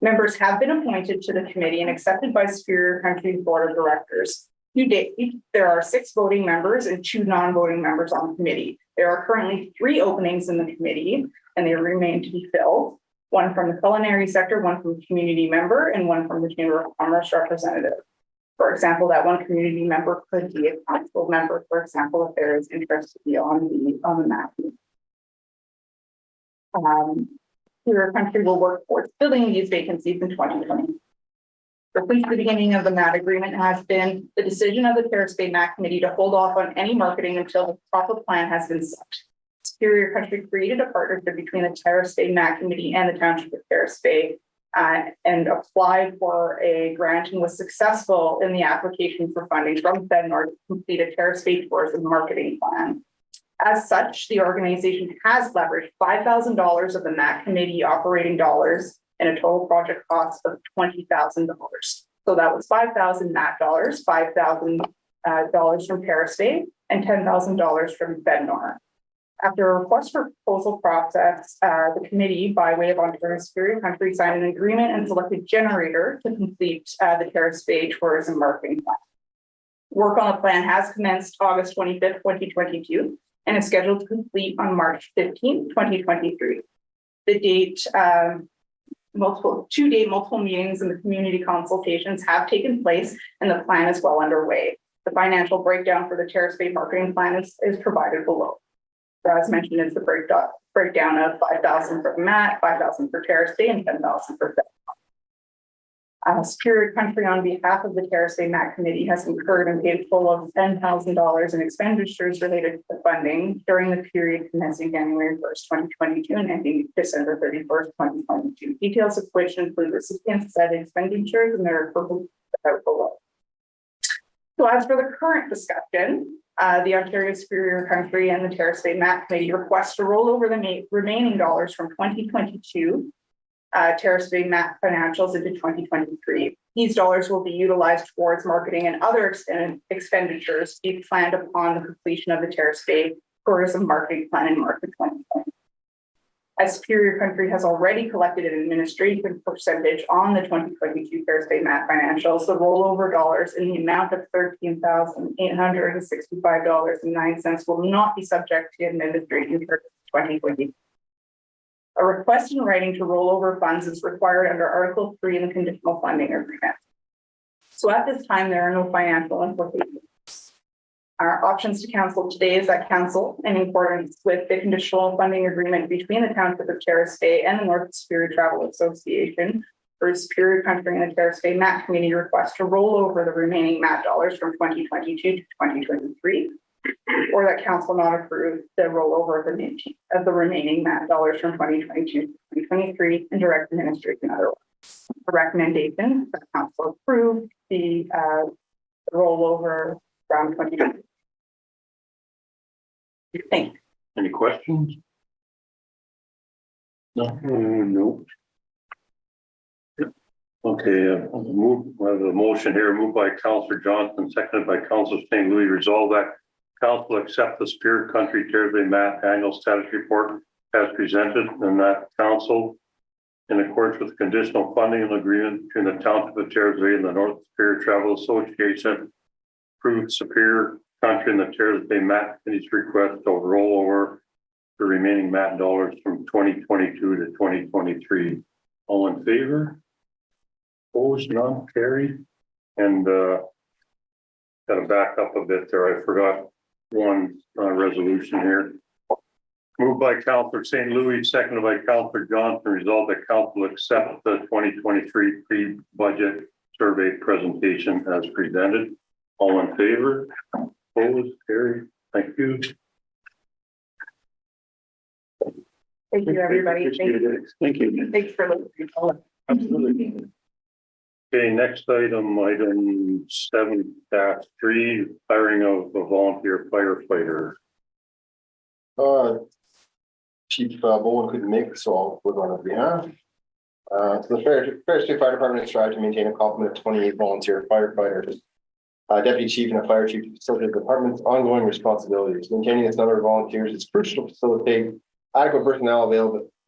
Members have been appointed to the committee and accepted by Superior Country's Board of Directors. To date, there are 6 voting members and 2 non-voting members on the committee. There are currently 3 openings in the committee, and they remain to be filled. 1 from the culinary sector, 1 from a community member, and 1 from the Chamber of Commerce representative. For example, that 1 community member could be a council member, for example, if there is interest to be on the map. Superior Country will work towards filling these vacancies in 2020. Since the beginning of the MAT agreement has been the decision of the Terrace Bay MAT Committee to hold off on any marketing until the proper plan has been set. Superior Country created a partnership between the Terrace Bay MAT Committee and the Township of Terrace Bay and applied for a grant and was successful in the application for funding from FedNor to complete a Terrace Bay tourism marketing plan. As such, the organization has leveraged $5,000 of the MAT Committee operating dollars and a total project cost of $20,000. So that was $5,000 MAT dollars, $5,000 from Terrace Bay, and $10,000 from FedNor. After a request for proposal process, the committee, by way of Ontario Superior Country, signed an agreement and selected Generator to complete the Terrace Bay tourism marketing plan. Work on the plan has commenced August 25th, 2022, and is scheduled to complete on March 15th, 2023. The date, multiple meetings and the community consultations have taken place, and the plan is well underway. The financial breakdown for the Terrace Bay marketing plan is provided below. So as mentioned, it's the breakdown of $5,000 for MAT, $5,000 for Terrace Bay, and $10,000 for FedNor. Superior Country, on behalf of the Terrace Bay MAT Committee, has incurred and paid a total of $10,000 in expenditures related to the funding during the period commencing January 1st, 2022 and ending December 31st, 2022. Details of which include recipients' said expenditures and their equivalent below. So as for the current discussion, the Ontario Superior Country and the Terrace Bay MAT Committee request to roll over the remaining dollars from 2022 Terrace Bay MAT financials into 2023. These dollars will be utilized towards marketing and other expenditures to be planned upon the completion of the Terrace Bay tourism marketing plan in March of 2020. As Superior Country has already collected an administrative percentage on the 2022 Terrace Bay MAT financials, the rollover dollars in the amount of $13,865.09 will not be subject to administration for 2020. A request in writing to roll over funds is required under Article 3 in the conditional funding agreement. So at this time, there are no financial implications. Our options to council today is that council, in accordance with the conditional funding agreement between the Township of Terrace Bay and the North Superior Travel Association, for Superior Country and the Terrace Bay MAT Committee request to roll over the remaining MAT dollars from 2022 to 2023, or that council not approve the rollover of the remaining MAT dollars from 2022 to 2023 and direct administration otherwise. A recommendation that council approve the rollover from 2020. Thank you. Any questions? No. No. Okay, the motion here moved by Councillor Johnson, seconded by Councillor St. Louis. Resolve that council accept the Superior Country Terrace Bay MAT annual status report as presented, and that council, in accordance with the conditional funding and agreement between the Township of Terrace Bay and the North Superior Travel Association, approved Superior Country and the Terrace Bay MAT Committee's request to roll over the remaining MAT dollars from 2022 to 2023. All in favor? Opposed? None? Carried. And got to back up a bit there. I forgot one resolution here. Moved by Councillor St. Louis, seconded by Councillor Johnson, resolved that council accept the 2023 pre-budget survey presentation as presented. All in favor? Opposed? Carried. Thank you. Thank you, everybody. Thank you. Thanks for listening. Absolutely. Okay, next item 7-3, hiring of a volunteer firefighter. Chief Bowen couldn't make it, so I'll put on his behalf. So the Terrace Bay Fire Department has tried to maintain a complement of 28 volunteer firefighters. Deputy chief and a fire chief to facilitate the department's ongoing responsibilities. Maintaining this number of volunteers is crucial to facilitate adequate personnel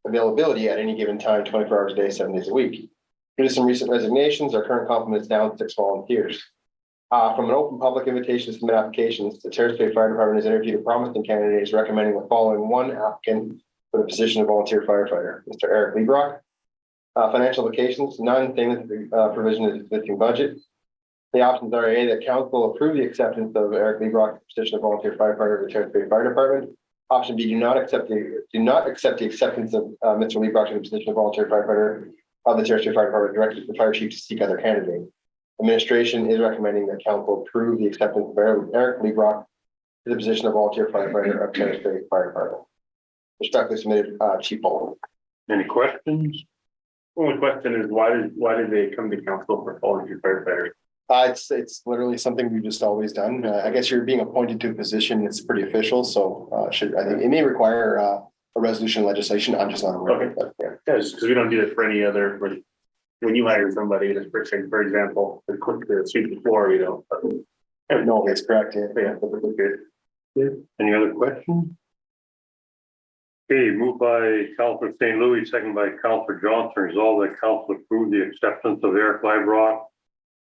availability at any given time, 24 hours a day, 7 days a week. Due to some recent resignations, our current complement is down to 6 volunteers. From an open public invitation to submit applications, the Terrace Bay Fire Department has interviewed a promising candidate, recommending the following one applicant for the position of volunteer firefighter, Mr. Eric Lebrock. Financial implications, none, same as the provision of the existing budget. The options are A, that council approve the acceptance of Eric Lebrock's position of volunteer firefighter of the Terrace Bay Fire Department. Option B, do not accept the acceptance of Mr. Lebrock to the position of volunteer firefighter of the Terrace Bay Fire Department, directed the fire chief to seek other candidates. Administration is recommending that council approve the acceptance of Eric Lebrock to the position of volunteer firefighter of Terrace Bay Fire Department. Respectfully submitted, Chief Bowen. Any questions? Only question is, why did they come to council for volunteer firefighters? It's literally something we've just always done. I guess you're being appointed to a position. It's pretty official, so I think it may require a resolution legislation. I'm just not aware of it. But, yeah. Because we don't do this for any other, when you hire somebody, this person, for example, to sweep the floor, No, that's correct. Yeah. Any other questions? Okay, moved by Councillor St. Louis, second by Councillor Johnson, resolved that council approve the acceptance of Eric Lebrock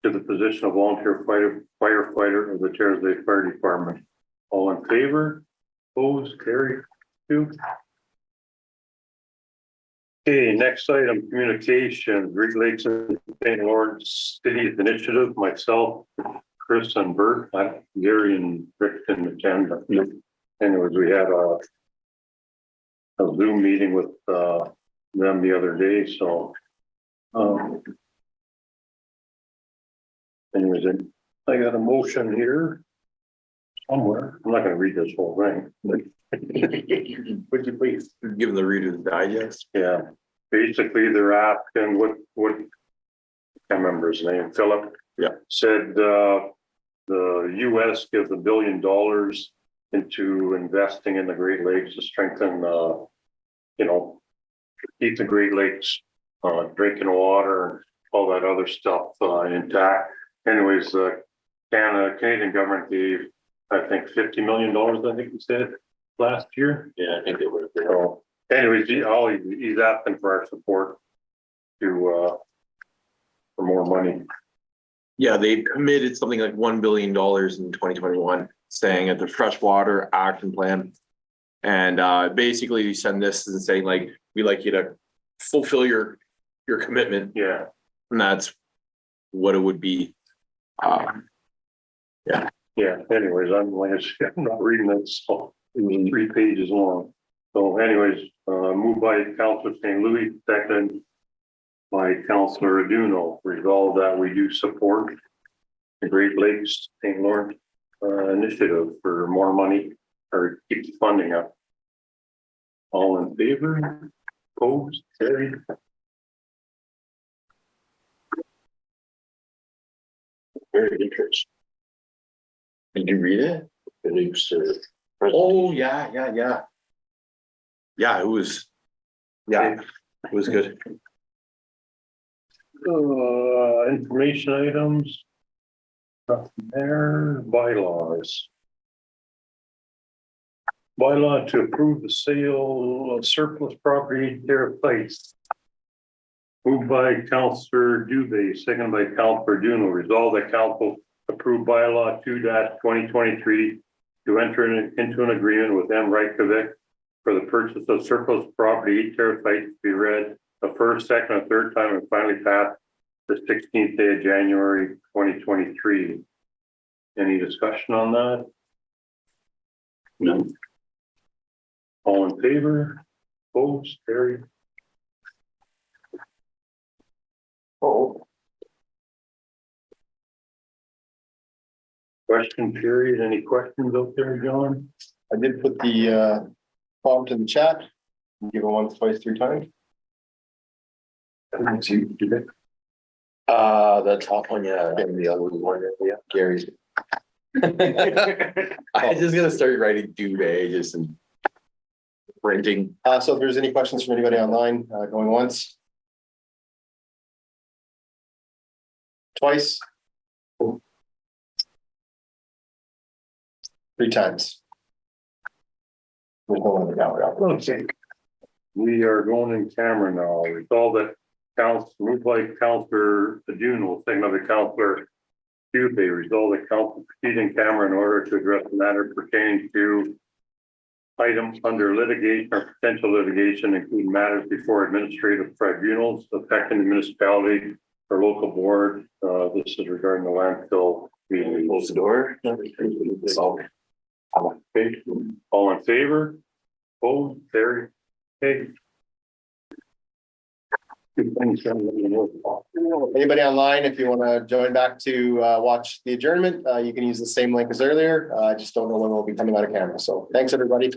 to the position of volunteer firefighter of the Terrace Bay Fire Department. All in favor? Opposed? Carried. Two. Okay, next item, communication, Great Lakes and St. Lawrence Cities Initiative, myself, Chris and Bert, Gary and Rick and attend. Anyways, we had a Zoom meeting with them the other day, so anyways, I got a motion here somewhere. I'm not gonna read this whole thing. Would you please? Give them the Reader's Digest. Yeah, basically they're asking what I can't remember his name, Philip. Yeah. Said the US gives $1 billion into investing in the Great Lakes to strengthen keep the Great Lakes drinking water, all that other stuff intact. Anyways, Canadian government gave, I think, $50 million, I think he said, last year. Yeah, I think they would. So anyways, he's asking for our support to for more money. Yeah, they committed something like $1 billion in 2021, saying at the freshwater action plan. And basically you send this and saying like, we'd like you to fulfill your commitment. Yeah. And that's what it would be. Yeah, anyways, I'm not reading that, so it was 3 pages long. So anyways, moved by Councillor St. Louis, second by Councillor Aduno, resolve that we do support the Great Lakes St. Lawrence initiative for more money or keep the funding up. All in favor? Opposed? Carried. Very interesting. Did you read it? Oh, Oh, yeah. Yeah, it was good. Information items. Nothing there, bylaws. Bylaw to approve the sale of surplus property, Terrace Place. Moved by Councillor Dubé, second by Councillor Duno, resolve that council approve bylaw 2-2023 to enter into an agreement with M. Reykjavik for the purchase of surplus property, Terrace Place, to be read the first, second, and third time and finally passed the 16th day of January 2023. Any discussion on that? No. All in favor? Opposed? Carried. Oh, Question period. Any questions out there, John? I did put the prompt in the chat. Give it once, twice, 3 times. The top one, yeah, and the other one, yeah, Gary's. I just gonna start writing duvet just and printing. So if there's any questions from anybody online, going once. Twice. 3 times. There's no one in the gallery. Okay. We are going in camera now. Resolve that moved by Councillor Juno, second by Councillor Dubé, resolve that council proceed in camera in order to address the matter pertaining to items under litigation or potential litigation, including matters before administrative tribunals affecting the municipality or local board. This is regarding the landfill meeting. Close the door. All in favor? Opposed? Carried. Okay. Good things. Anybody online, if you want to join back to watch the adjournment, you can use the same link as earlier. I just don't know when we'll be coming out of camera. So thanks, everybody.